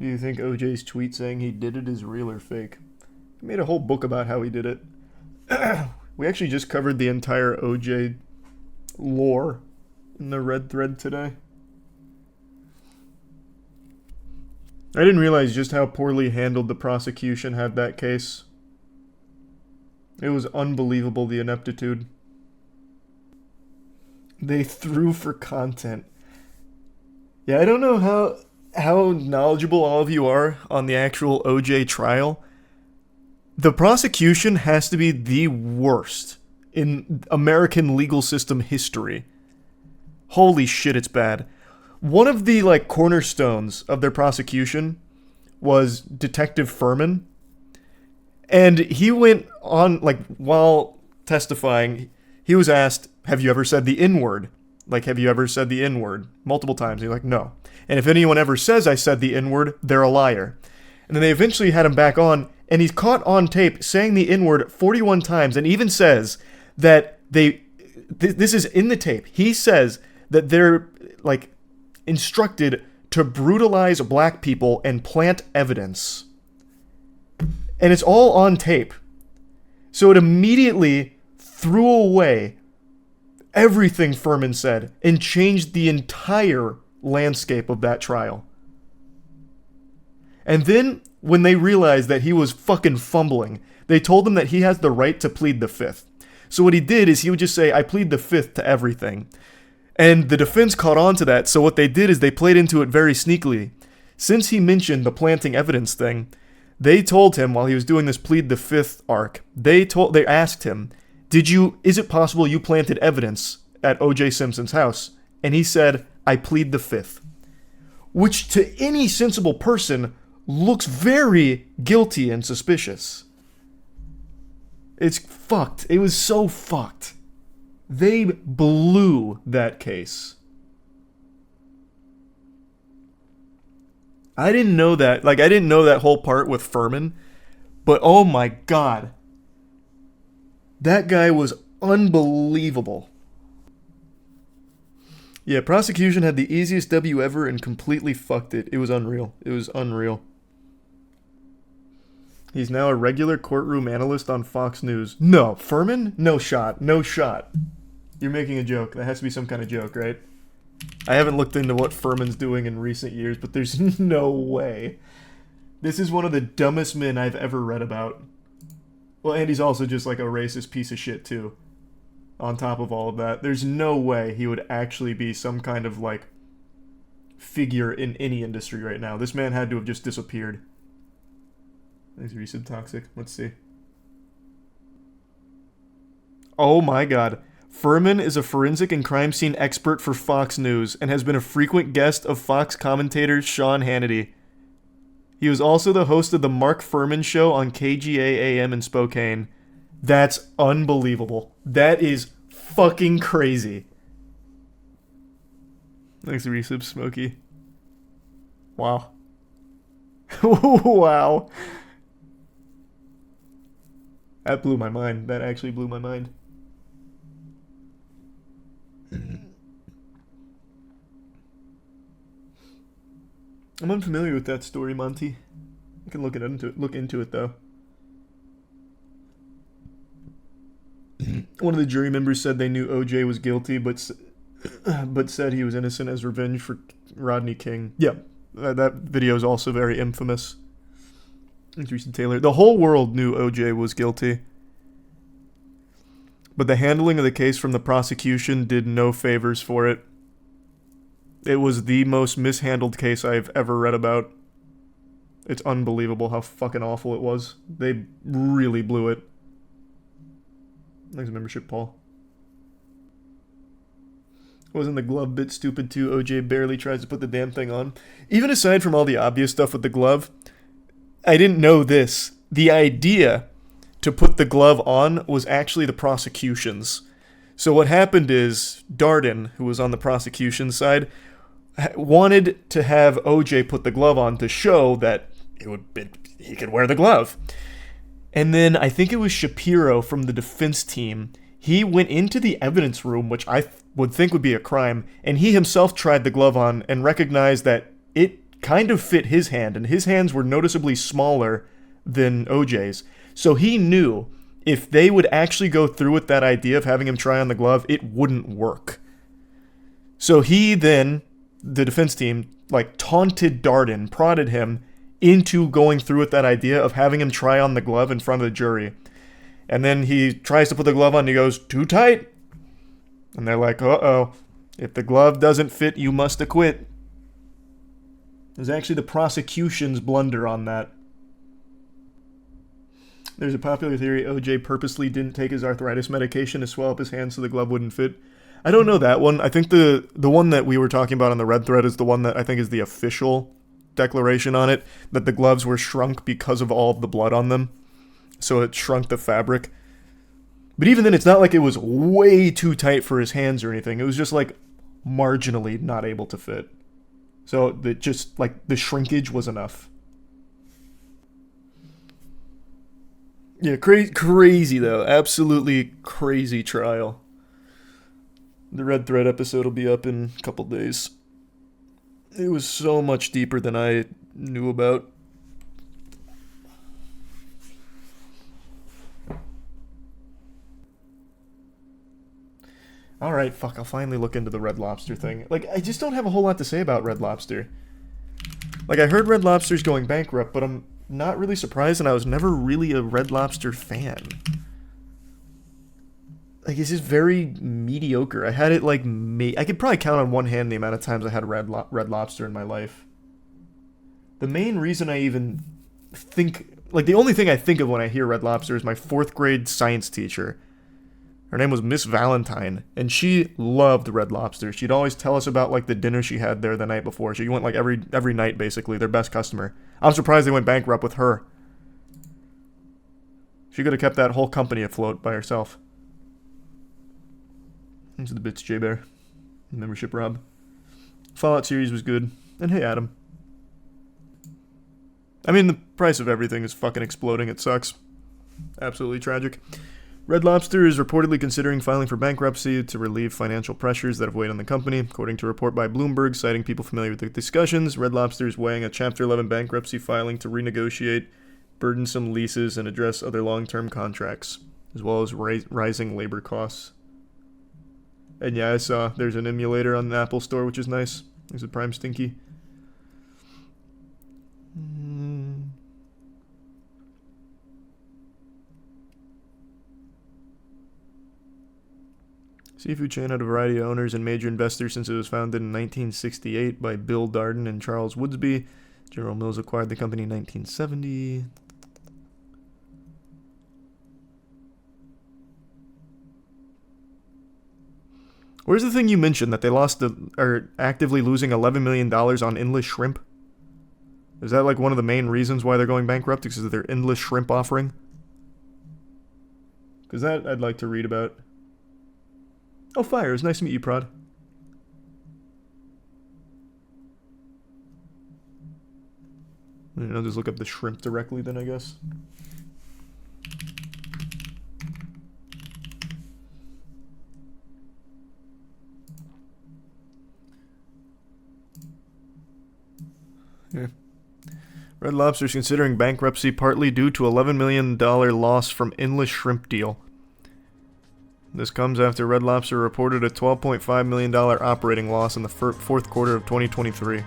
Do you think OJ's tweet saying he did it is real or fake? He made a whole book about how he did it. We actually just covered the entire OJ lore in the red thread today. I didn't realize just how poorly handled the prosecution had that case. It was unbelievable, the ineptitude. They threw for content. Yeah, I don't know how knowledgeable all of you are on the actual OJ trial. The prosecution has to be the worst in American legal system history. Holy shit, it's bad. One of the cornerstones of their prosecution was Detective Fuhrman. And he went on, while testifying, he was asked, have you ever said the N-word? Have you ever said the N-word? Multiple times. He's like, no. And if anyone ever says I said the N-word, they're a liar. And then they eventually had him back on, and he's caught on tape saying the N-word 41 times, and even says that this is in the tape. He says that they're, instructed to brutalize black people and plant evidence. And it's all on tape. So it immediately threw away everything Fuhrman said and changed the entire landscape of that trial. And then, when they realized that he was fucking fumbling, they told him that he has the right to plead the fifth. So what he did is he would just say, I plead the fifth to everything. And the defense caught on to that, so what they did is they played into it very sneakily. Since he mentioned the planting evidence thing, they told him while he was doing this plead the fifth arc, they asked him, is it possible you planted evidence at O.J. Simpson's house? And he said, I plead the fifth. Which to any sensible person looks very guilty and suspicious. It's fucked. It was so fucked. They blew that case. I didn't know that. I didn't know that whole part with Fuhrman. But oh my god. That guy was unbelievable. Yeah, prosecution had the easiest W ever and completely fucked it. It was unreal. It was unreal. He's now a regular courtroom analyst on Fox News. No, Fuhrman? No shot. No shot. You're making a joke. That has to be some kind of joke, right? I haven't looked into what Fuhrman's doing in recent years, but there's no way. This is one of the dumbest men I've ever read about. Well, and he's also just a racist piece of shit, too. On top of all of that, there's no way he would actually be some kind of, figure in any industry right now. This man had to have just disappeared. Thanks, recent toxic. Let's see. Oh my god. Fuhrman is a forensic and crime scene expert for Fox News and has been a frequent guest of Fox commentator Sean Hannity. He was also the host of the Mark Fuhrman Show on KGA AM in Spokane. That's unbelievable. That is fucking crazy. Thanks, resub, Smokey. Wow. Wow. That blew my mind. That actually blew my mind. I'm unfamiliar with that story, Monty. I can look into it though. One of the jury members said they knew OJ was guilty, but said he was innocent as revenge for Rodney King. Yeah, that video is also very infamous. Thanks, Reese Taylor. The whole world knew OJ was guilty. But the handling of the case from the prosecution did no favors for it. It was the most mishandled case I've ever read about. It's unbelievable how fucking awful it was. They really blew it. Thanks, membership, Paul. Wasn't the glove bit stupid too? OJ barely tries to put the damn thing on. Even aside from all the obvious stuff with the glove, I didn't know this. The idea to put the glove on was actually the prosecution's. So what happened is Darden, who was on the prosecution side, wanted to have OJ put the glove on to show that he could wear the glove. And then I think it was Shapiro from the defense team. He went into the evidence room, which I would think would be a crime, and he himself tried the glove on and recognized that it kind of fit his hand, and his hands were noticeably smaller than OJ's. So he knew if they would actually go through with that idea of having him try on the glove, it wouldn't work. So he then, the defense team, like taunted Darden, prodded him into going through with that idea of having him try on the glove in front of the jury. And then he tries to put the glove on and he goes, "Too tight." And they're like, "Uh-oh. If the glove doesn't fit, you must acquit." It was actually the prosecution's blunder on that. There's a popular theory OJ purposely didn't take his arthritis medication to swell up his hands so the glove wouldn't fit. I don't know that one. I think the one that we were talking about on the red thread is the one that I think is the official declaration on it, that the gloves were shrunk because of all of the blood on them. So it shrunk the fabric. But even then, it's not like it was way too tight for his hands or anything. It was just like marginally not able to fit. So that just like the shrinkage was enough. Yeah, crazy though. Absolutely crazy trial. The Red Thread episode will be up in a couple days. It was so much deeper than I knew about. Alright, fuck, I'll finally look into the Red Lobster thing. Like, I just don't have a whole lot to say about Red Lobster. Like, I heard Red Lobster's going bankrupt, but I'm not really surprised, and I was never really a Red Lobster fan. Like, it's just very mediocre. I had it, like, I could probably count on one hand the amount of times I had Red Lobster in my life. The main reason I even think... Like, the only thing I think of when I hear Red Lobster is my 4th grade science teacher. Her name was Miss Valentine, and she loved Red Lobster. She'd always tell us about, like, the dinner she had there the night before. She went, like, every night, basically, their best customer. I'm surprised they went bankrupt with her. She could have kept that whole company afloat by herself. Thanks to the bits, J-Bear. Membership, Rob. Fallout series was good. And hey, Adam. I mean, the price of everything is fucking exploding. It sucks. Absolutely tragic. Red Lobster is reportedly considering filing for bankruptcy to relieve financial pressures that have weighed on the company. According to a report by Bloomberg, citing people familiar with the discussions, Red Lobster is weighing a Chapter 11 bankruptcy filing to renegotiate burdensome leases and address other long-term contracts, as well as rising labor costs. And yeah, I saw there's an emulator on the Apple Store, which is nice. There's a Prime Stinky. Seafood chain had a variety of owners and major investors since it was founded in 1968 by Bill Darden and Charles Woodsby. General Mills acquired the company in 1970. Where's the thing you mentioned that they are actively losing $11 million on endless shrimp? Is that like one of the main reasons why they're going bankrupt? Because of their endless shrimp offering? Because that I'd like to read about. Oh, Fire. It was nice to meet you, Prod. I'll just look up the shrimp directly then, I guess. Yeah. Red Lobster is considering bankruptcy partly due to $11 million loss from endless shrimp deal. This comes after Red Lobster reported a $12.5 million operating loss in the fourth quarter of 2023.